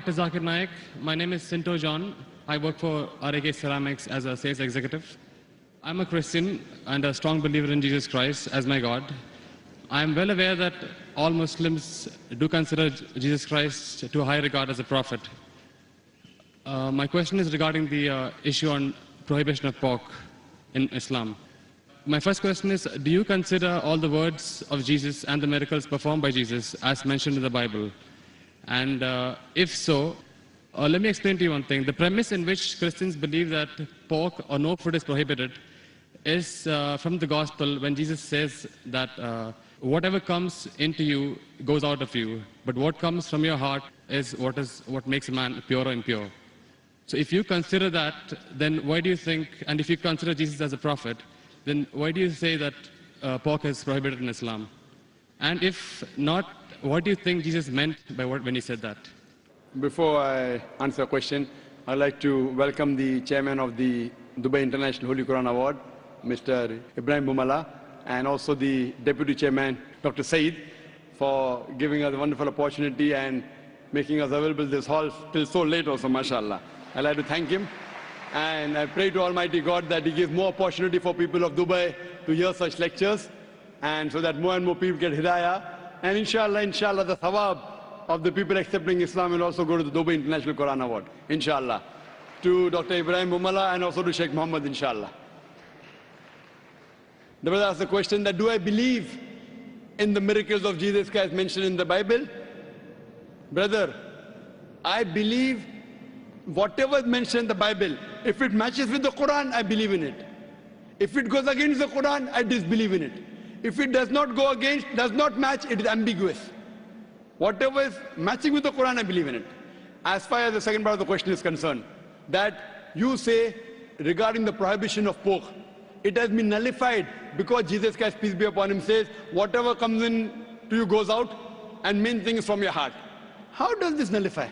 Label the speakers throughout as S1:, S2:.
S1: Dr. Zakir Naik. My name is Sinto John. I work for RAK Ceramics as a sales executive. I'm a Christian and a strong believer in Jesus Christ as my God. I'm well aware that all Muslims do consider Jesus Christ to a high regard as a prophet. My question is regarding the issue on prohibition of pork in Islam. My first question is, do you consider all the words of Jesus and the miracles performed by Jesus as mentioned in the Bible? And if so, let me explain to you one thing. The premise in which Christians believe that pork or no food is prohibited is from the gospel when Jesus says that whatever comes into you goes out of you, but what comes from your heart is what makes a man pure or impure. So if you consider that, then why do you think, and if you consider Jesus as a prophet, then why do you say that pork is prohibited in Islam? And if not, what do you think Jesus meant by when he said that?
S2: Before I answer the question, I'd like to welcome the chairman of the Dubai International Holy Quran Award, Mr. Ibrahim Bumala, and also the deputy chairman, Dr. Saeed, for giving us a wonderful opportunity and making us available this hall till so late also, mashallah. I'd like to thank him. And I pray to Almighty God that He gives more opportunity for people of Dubai to hear such lectures, and so that more and more people get hidayah. And inshallah, the thawab of the people accepting Islam will also go to the Dubai International Quran Award, inshallah. To Dr. Ibrahim Bumala and also to Sheikh Muhammad, inshallah. The brother asked the question that, do I believe in the miracles of Jesus Christ mentioned in the Bible? Brother, I believe whatever is mentioned in the Bible, if it matches with the Quran, I believe in it. If it goes against the Quran, I disbelieve in it. If it does not go against, does not match, it is ambiguous. Whatever is matching with the Quran, I believe in it. As far as the second part of the question is concerned, that you say regarding the prohibition of pork, it has been nullified because Jesus Christ, peace be upon him, says, whatever comes in to you goes out, and main thing is from your heart. How does this nullify?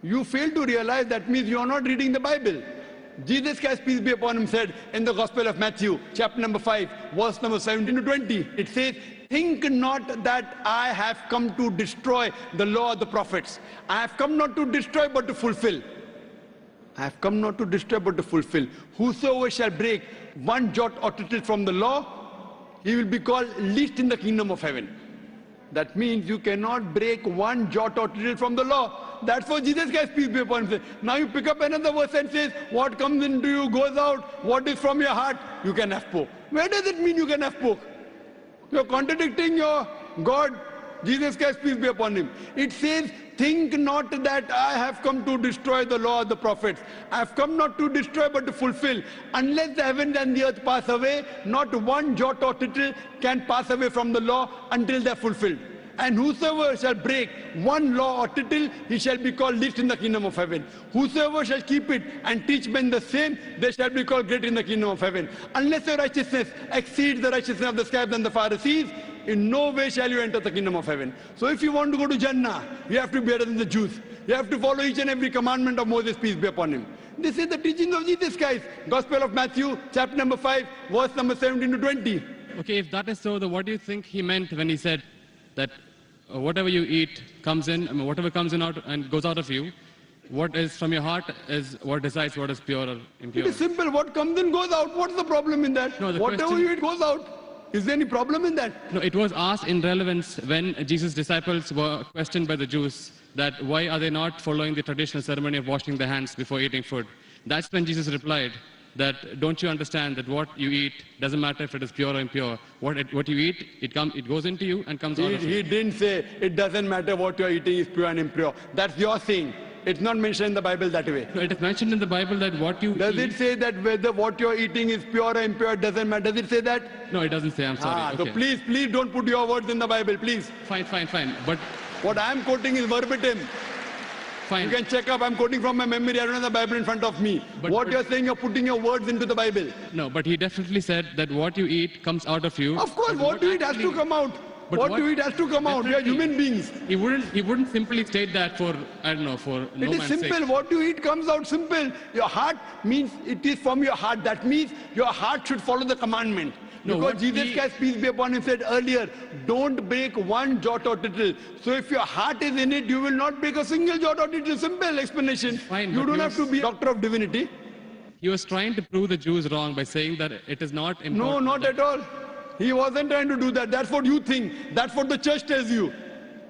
S2: You fail to realize that means you are not reading the Bible. Jesus Christ, peace be upon him, said in the Gospel of Matthew, chapter number 5, verse number 17 to 20, it says, think not that I have come to destroy the law of the prophets. I have come not to destroy but to fulfill. I have come not to destroy but to fulfill. Whosoever shall break one jot or tittle from the law, he will be called least in the kingdom of heaven. That means you cannot break one jot or tittle from the law. That's what Jesus Christ, peace be upon him, says. Now you pick up another verse and says, what comes into you goes out, what is from your heart, you can have pork. Where does it mean you can have pork? You're contradicting your God, Jesus Christ, peace be upon him. It says, think not that I have come to destroy the law of the prophets. I have come not to destroy but to fulfill. Unless the heavens and the earth pass away, not one jot or tittle can pass away from the law until they are fulfilled. And whosoever shall break one law or tittle, he shall be called least in the kingdom of heaven. Whosoever shall keep it and teach men the same, they shall be called great in the kingdom of heaven. Unless your righteousness exceeds the righteousness of the scribes and the Pharisees, in no way shall you enter the kingdom of heaven. So if you want to go to Jannah, you have to be better than the Jews. You have to follow each and every commandment of Moses, peace be upon him. This is the teaching of Jesus Christ. Gospel of Matthew, chapter number 5, verse number 17 to 20.
S1: Okay, if that is so, then what do you think he meant when he said that whatever you eat comes in, whatever comes in out and goes out of you, what is from your heart is what decides what is pure or impure?
S2: It is simple. What comes in goes out. What's the problem in that?
S1: No,
S2: whatever you eat goes out. Is there any problem in that?
S1: No, it was asked in relevance when Jesus' disciples were questioned by the Jews that why are they not following the traditional ceremony of washing their hands before eating food. That's when Jesus replied that don't you understand that what you eat doesn't matter if it is pure or impure. What you eat, it goes into you and comes out of you.
S2: He didn't say it doesn't matter what you're eating is pure and impure. That's your saying. It's not mentioned in the Bible that way.
S1: No, it is mentioned in the Bible that what you
S2: Does it say that whether what you're eating is pure or impure doesn't matter? Does it say that?
S1: No, it doesn't say. I'm sorry.
S2: So please don't put your words in the Bible, please.
S1: Fine. But
S2: what I'm quoting is verbatim.
S1: Fine.
S2: You can check up. I'm quoting from my memory. I don't have the Bible in front of me. But you're saying, you're putting your words into the Bible.
S1: No, but he definitely said that what you eat comes out of you.
S2: Of course, what you eat has to come out. What you eat has to come out. We are human beings.
S1: He wouldn't simply state that for, I don't know, for no man's sake.
S2: It is simple. What you eat comes out simple. Your heart means it is from your heart. That means your heart should follow the commandment.
S1: No,
S2: Because
S1: what
S2: Jesus
S1: he-
S2: Christ, peace be upon him, said earlier, don't break one jot or tittle. So if your heart is in it, you will not break a single jot or tittle. Simple explanation.
S1: Fine,
S2: You
S1: but
S2: don't
S1: he
S2: have to
S1: was-
S2: be a doctor of divinity.
S1: He was trying to prove the Jews wrong by saying that it is not important.
S2: No, not at all. He wasn't trying to do that. That's what you think. That's what the church tells you.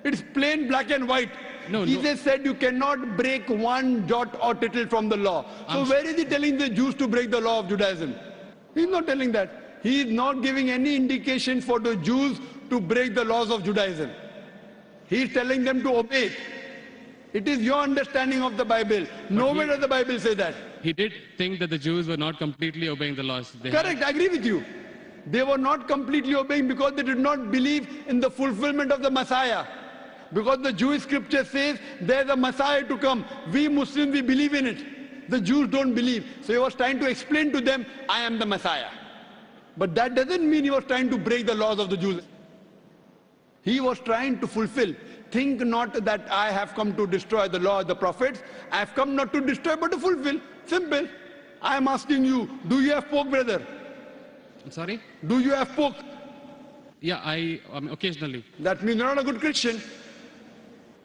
S2: It's plain black and white.
S1: No,
S2: Jesus said you cannot break one jot or tittle from the law. So where is he telling the Jews to break the law of Judaism? He's not telling that. He is not giving any indication for the Jews to break the laws of Judaism. He is telling them to obey it. It is your understanding of the Bible. Nowhere does the Bible say that.
S1: He did think that the Jews were not completely obeying the laws. They had-
S2: Correct, I agree with you. They were not completely obeying because they did not believe in the fulfillment of the Messiah. Because the Jewish scripture says there's a Messiah to come. We Muslims, we believe in it. The Jews don't believe. So he was trying to explain to them, I am the Messiah. But that doesn't mean he was trying to break the laws of the Jews. He was trying to fulfill. Think not that I have come to destroy the law of the prophets. I have come not to destroy but to fulfill. Simple. I am asking you, do you have pork, brother?
S1: I'm sorry?
S2: Do you have pork?
S1: Yeah, I mean, occasionally.
S2: That means you're not a good Christian.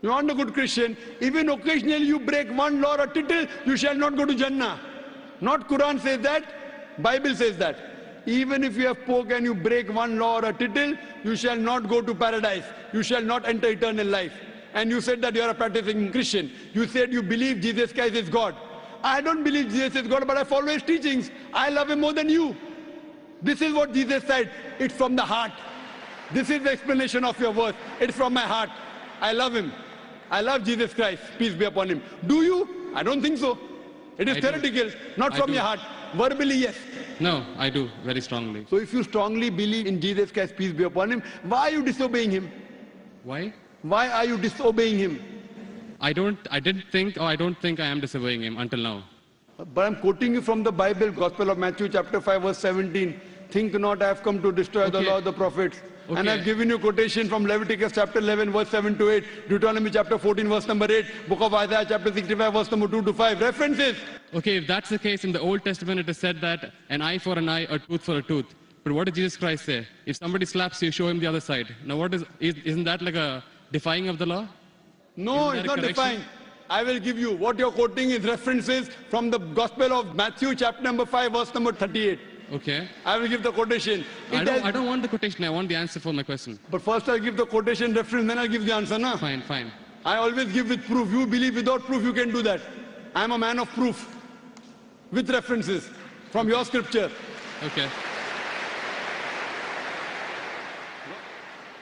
S2: You're not a good Christian. Even occasionally you break one law or tittle, you shall not go to Jannah. Not Quran says that, Bible says that. Even if you have pork and you break one law or a tittle, you shall not go to paradise. You shall not enter eternal life. And you said that you are a practicing Christian. You said you believe Jesus Christ is God. I don't believe Jesus is God, but I follow his teachings. I love him more than you. This is what Jesus said. It's from the heart. This is the explanation of your verse. It's from my heart. I love him. I love Jesus Christ. Peace be upon him. Do you? I don't think so. It is
S1: I do.
S2: theoretical, not
S1: I
S2: from
S1: do.
S2: your heart. Verbally, yes.
S1: No, I do, very strongly.
S2: So if you strongly believe in Jesus Christ, peace be upon him, why are you disobeying him?
S1: Why?
S2: Why are you disobeying him?
S1: I don't think I am disobeying him until now.
S2: But I'm quoting you from the Bible, Gospel of Matthew chapter 5 verse 17. Think not I have come to destroy the
S1: Okay.
S2: law of the prophets. And
S1: Okay.
S2: I've given you quotation from Leviticus chapter 11 verse 7 to 8, Deuteronomy chapter 14 verse number 8, Book of Isaiah chapter 65 verse number 2 to 5. References.
S1: Okay, if that's the case, in the Old Testament it is said that an eye for an eye, a tooth for a tooth. But what did Jesus Christ say? If somebody slaps you, show him the other side. Now isn't that like a defying of the law?
S2: No,
S1: Isn't
S2: it's
S1: that a
S2: not
S1: correction?
S2: defined. I will give you. What you're quoting is references from the Gospel of Matthew chapter number 5 verse number 38.
S1: Okay.
S2: I will give the quotation.
S1: I
S2: It has-
S1: don't want the quotation, I want the answer for my question.
S2: But first I'll give the quotation reference, then I'll give the answer. Na?
S1: Fine, fine.
S2: I always give with proof. You believe without proof, you can do that. I'm a man of proof. With references from your scripture.
S1: Okay.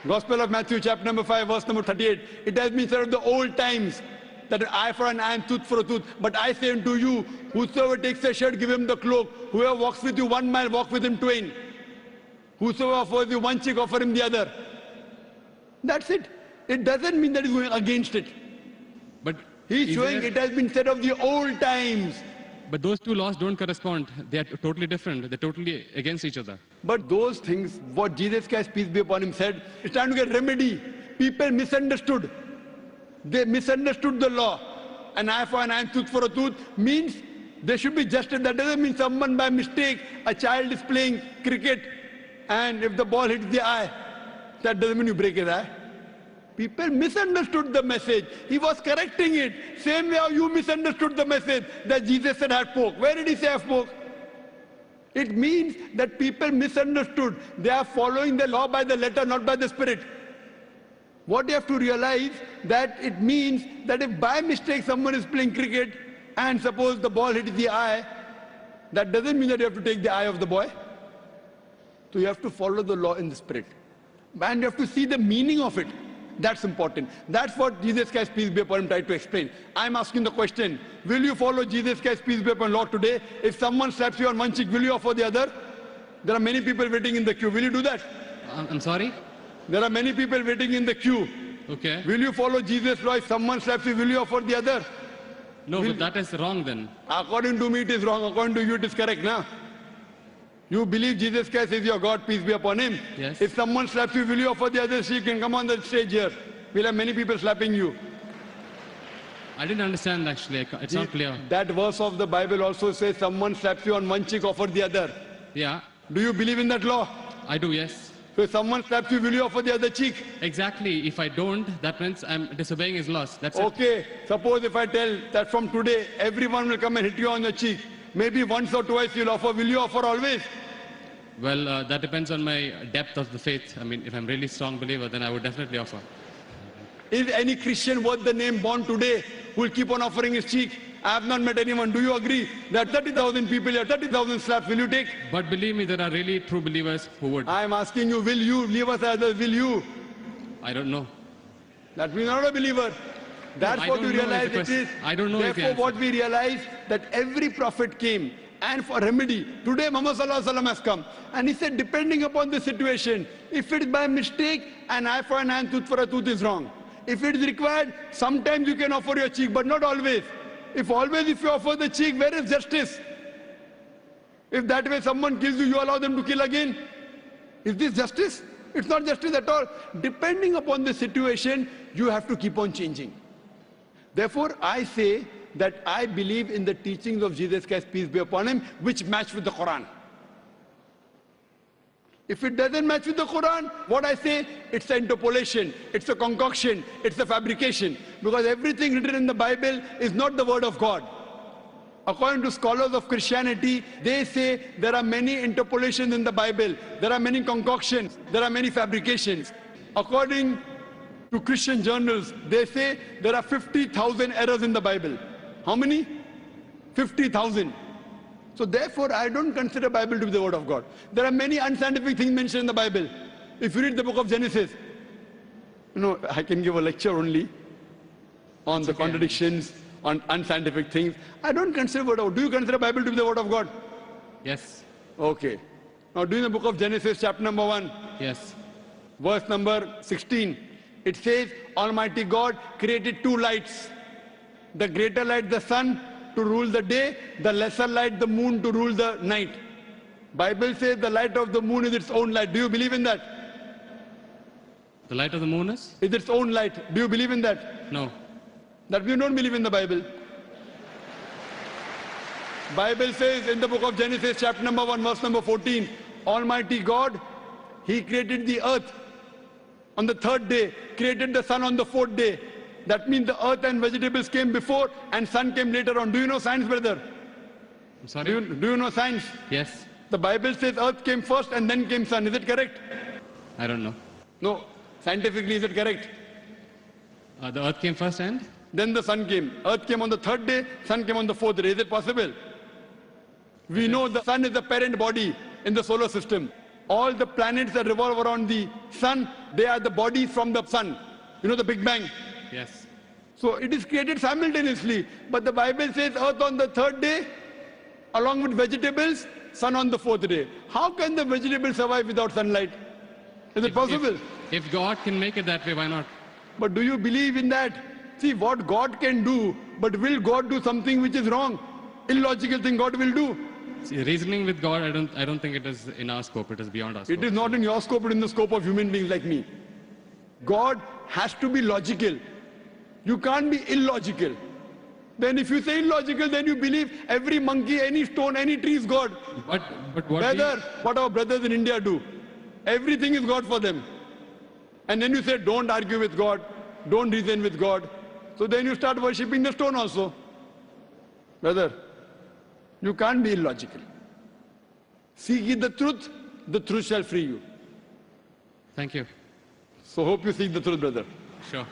S2: Gospel of Matthew chapter number 5 verse number 38. It has been said of the old times that an eye for an eye and tooth for a tooth. But I say unto you, whosoever takes a shirt, give him the cloak. Whoever walks with you 1 mile, walk with him twain. Whosoever offers you one cheek, offer him the other. That's it. It doesn't mean that he's going against it.
S1: But
S2: He's
S1: is
S2: showing
S1: there-
S2: it has been said of the old times.
S1: But those two laws don't correspond. They are totally different. They're totally against each other.
S2: But those things, what Jesus Christ, peace be upon him, said, it's trying to get remedy. People misunderstood. They misunderstood the law. An eye for an eye and tooth for a tooth means there should be justice. That doesn't mean someone by mistake, a child is playing cricket and if the ball hits the eye, that doesn't mean you break his eye. People misunderstood the message. He was correcting it. Same way how you misunderstood the message that Jesus said have pork. Where did he say have pork? It means that people misunderstood. They are following the law by the letter, not by the spirit. What you have to realize that it means that if by mistake someone is playing cricket and suppose the ball hits the eye, that doesn't mean that you have to take the eye of the boy. So you have to follow the law in the spirit. And you have to see the meaning of it. That's important. That's what Jesus Christ, peace be upon him, tried to explain. I'm asking the question, will you follow Jesus Christ, peace be upon law today? If someone slaps you on one cheek, will you offer the other? There are many people waiting in the queue. Will you do that?
S1: I'm sorry?
S2: There are many people waiting in the queue.
S1: Okay.
S2: Will you follow Jesus' law? If someone slaps you, will you offer the other?
S1: No, but that is wrong then.
S2: According to me, it is wrong. According to you, it is correct, now. You believe Jesus Christ is your God, peace be upon him.
S1: Yes.
S2: If someone slaps you, will you offer the other cheek and come on the stage here? We'll have many people slapping you.
S1: I didn't understand actually. It's not clear.
S2: That verse of the Bible also says someone slaps you on one cheek, offer the other.
S1: Yeah.
S2: Do you believe in that law?
S1: I do, yes.
S2: So if someone slaps you, will you offer the other cheek?
S1: Exactly. If I don't, that means I'm disobeying his laws. That's it.
S2: Okay, suppose if I tell that from today, everyone will come and hit you on your cheek. Maybe once or twice you'll offer. Will you offer always?
S1: Well, that depends on my depth of the faith. I mean, if I'm really strong believer, then I would definitely offer.
S2: Is any Christian worth the name born today who will keep on offering his cheek? I have not met anyone. Do you agree that 30,000 people here, 30,000 slaps, will you take?
S1: But believe me, there are really true believers who would.
S2: I am asking you, will you leave us others? Will you?
S1: I don't know.
S2: That means you're not a believer. That's
S1: I
S2: what
S1: don't
S2: we
S1: know
S2: realize
S1: is the
S2: it is.
S1: question. I don't know is the
S2: Therefore,
S1: answer.
S2: what we realize that every prophet came and for remedy. Today, Muhammad Sallallahu Alaihi Wasallam has come. And he said, depending upon the situation, if it is by mistake, an eye for an eye, tooth for a tooth is wrong. If it is required, sometimes you can offer your cheek, but not always. If you offer the cheek, where is justice? If that way someone kills you, you allow them to kill again. Is this justice? It's not justice at all. Depending upon the situation, you have to keep on changing. Therefore, I say that I believe in the teachings of Jesus Christ, peace be upon him, which match with the Quran. If it doesn't match with the Quran, what I say, it's an interpolation, it's a concoction, it's a fabrication. Because everything written in the Bible is not the word of God. According to scholars of Christianity, they say there are many interpolations in the Bible, there are many concoctions, there are many fabrications. According to Christian journals, they say there are 50,000 errors in the Bible. How many? 50,000. So therefore, I don't consider Bible to be the word of God. There are many unscientific things mentioned in the Bible. If you read the book of Genesis, I can give a lecture only on the contradictions, on unscientific things. I don't consider word of God. Do you consider Bible to be the word of God?
S1: Yes.
S2: Okay. Now do in the book of Genesis, chapter number 1.
S1: Yes.
S2: Verse number 16. It says, Almighty God created two lights. The greater light, the sun, to rule the day, the lesser light, the moon, to rule the night. Bible says the light of the moon is its own light. Do you believe in that?
S1: The light of the moon is?
S2: Is its own light. Do you believe in that?
S1: No.
S2: That we don't believe in the Bible. Bible says in the book of Genesis, chapter number 1, verse number 14, Almighty God, He created the earth on the third day, created the sun on the fourth day. That means the earth and vegetables came before and sun came later on. Do you know science, brother?
S1: I'm sorry?
S2: Do you know science?
S1: Yes.
S2: The Bible says earth came first and then came sun. Is it correct?
S1: I don't know.
S2: No. Scientifically, is it correct?
S1: The earth came first and?
S2: Then the sun came. Earth came on the third day, sun came on the fourth day. Is it possible? We know the sun is the parent body in the solar system. All the planets that revolve around the sun, they are the bodies from the sun. You know the Big Bang?
S1: Yes.
S2: So it is created simultaneously. But the Bible says earth on the third day, along with vegetables, sun on the fourth day. How can the vegetables survive without sunlight? Is it possible?
S1: If God can make it that way, why not?
S2: But do you believe in that? See what God can do, but will God do something which is wrong? Illogical thing God will do.
S1: See, reasoning with God, I don't think it is in our scope. It is beyond our scope.
S2: It is not in your scope, but in the scope of human beings like me. God has to be logical. You can't be illogical. Then if you say illogical, then you believe every monkey, any stone, any tree is God.
S1: But what
S2: Brother, what our brothers in India do, everything is God for them. And then you say, don't argue with God, don't reason with God. So then you start worshipping the stone also. Brother, you can't be illogical. Seek ye the truth shall free you.
S1: Thank you.
S2: So hope you seek the truth, brother.
S1: Sure.